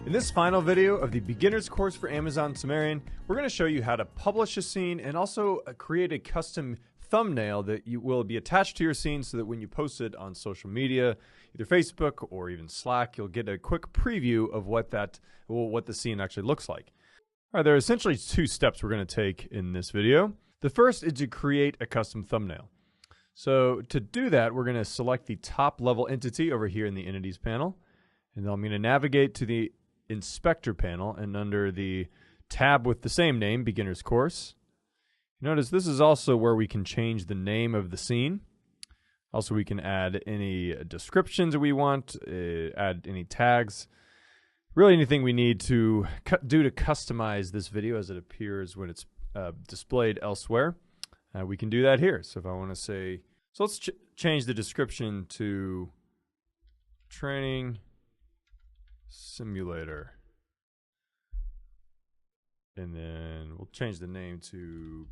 In this final video of the beginner's course for Amazon Sumerian, we're going to show you how to publish a scene and also create a custom thumbnail that will be attached to your scene so that when you post it on social media, either Facebook or even Slack, you'll get a quick preview of what the scene actually looks like. All right, there are essentially two steps we're going to take in this video. The first is to create a custom thumbnail. So to do that, we're going to select the top level entity over here in the Entities panel, and then I'm going to navigate to the Inspector panel, and under the tab with the same name, Beginner's Course, notice this is also where we can change the name of the scene. Also, we can add any descriptions that we want, add any tags, really anything we need to do to customize this video as it appears when it's displayed elsewhere. We can do that here. So if I want to say, so let's change the description to Training Simulator. And then we'll change the name to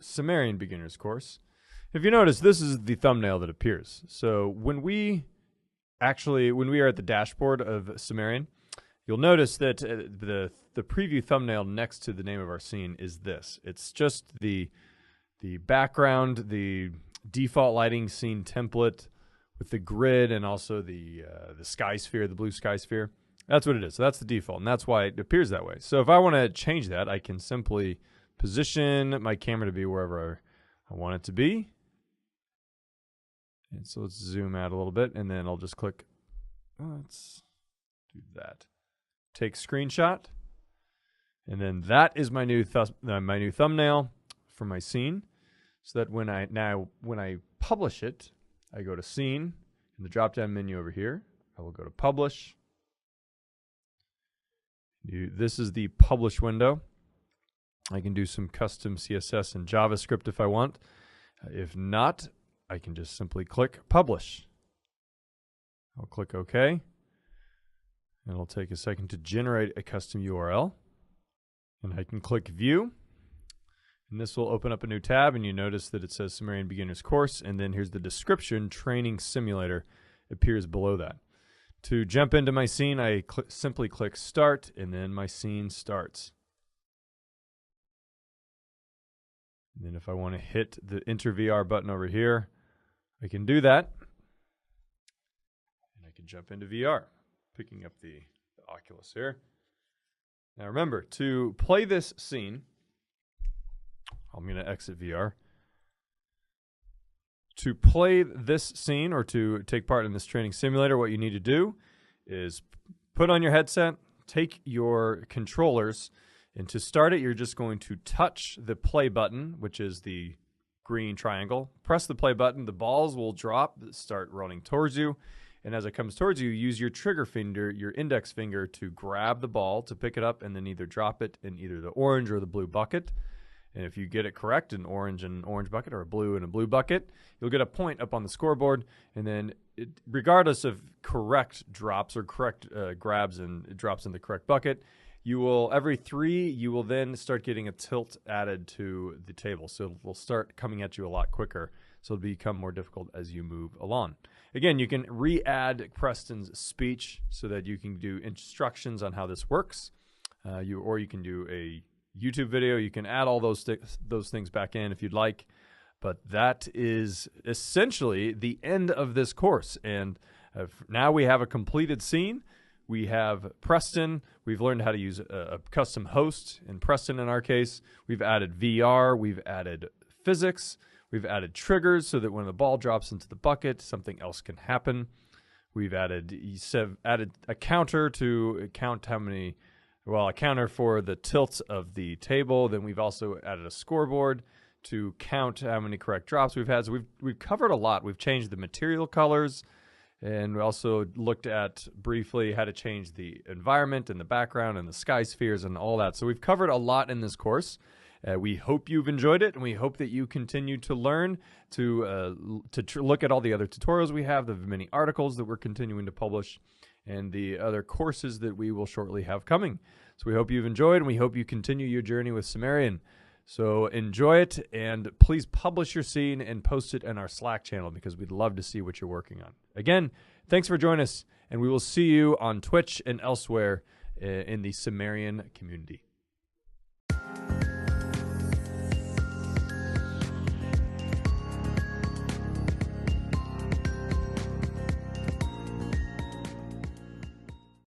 Sumerian Beginner's Course. If you notice, this is the thumbnail that appears. So when we are at the dashboard of Sumerian, you'll notice that the preview thumbnail next to the name of our scene is this. It's just the background, the default lighting scene template with the grid and also the sky sphere, the blue sky sphere. That's what it is. So that's the default, and that's why it appears that way. So if I want to change that, I can simply position my camera to be wherever I want it to be. And so let's zoom out a little bit, and then I'll just click. Let's do that. Take screenshot, and then that is my new thumbnail for my scene. So that when I publish it, I go to Scene in the drop-down menu over here. I will go to Publish. This is the Publish window. I can do some custom CSS and JavaScript if I want. If not, I can just simply click Publish. I'll click OK. And it'll take a second to generate a custom URL. And I can click View. And this will open up a new tab, and you notice that it says Sumerian Beginner's Course, and then here's the description, Training Simulator, appears below that. To jump into my scene, I simply click Start, and then my scene starts. And then if I want to hit the Enter VR button over here, I can do that. And I can jump into VR, picking up the Oculus here. Now remember, to play this scene, I'm going to exit VR. To play this scene or to take part in this training simulator, what you need to do is put on your headset, take your controllers, and to start it, you're just going to touch the play button, which is the green triangle. Press the play button, the balls will drop, start running towards you, and as it comes towards you, use your trigger finger, your index finger, to grab the ball, to pick it up, and then either drop it in either the orange or the blue bucket. And if you get it correct, an orange and an orange bucket or a blue and a blue bucket, you'll get a point up on the scoreboard. And then regardless of correct drops or correct grabs and drops in the correct bucket, every 3, you will then start getting a tilt added to the table. So it will start coming at you a lot quicker. So it'll become more difficult as you move along. Again, you can re-add Preston's speech so that you can do instructions on how this works. Or you can do a YouTube video. You can add all those things back in if you'd like, but that is essentially the end of this course. And now we have a completed scene. We have Preston. We've learned how to use a custom host in Preston in our case. We've added VR. We've added physics. We've added triggers so that when the ball drops into the bucket, something else can happen. We've added a counter to count how many. Well, a counter for the tilt of the table. Then we've also added a scoreboard to count how many correct drops we've had. So we've covered a lot. We've changed the material colors, and we also looked at briefly how to change the environment and the background and the sky spheres and all that. So we've covered a lot in this course. We hope you've enjoyed it, and we hope that you continue to learn to look at all the other tutorials we have, the many articles that we're continuing to publish, and the other courses that we will shortly have coming. So we hope you've enjoyed, and we hope you continue your journey with Sumerian. So enjoy it, and please publish your scene and post it in our Slack channel because we'd love to see what you're working on. Again, thanks for joining us, and we will see you on Twitch and elsewhere in the Sumerian community.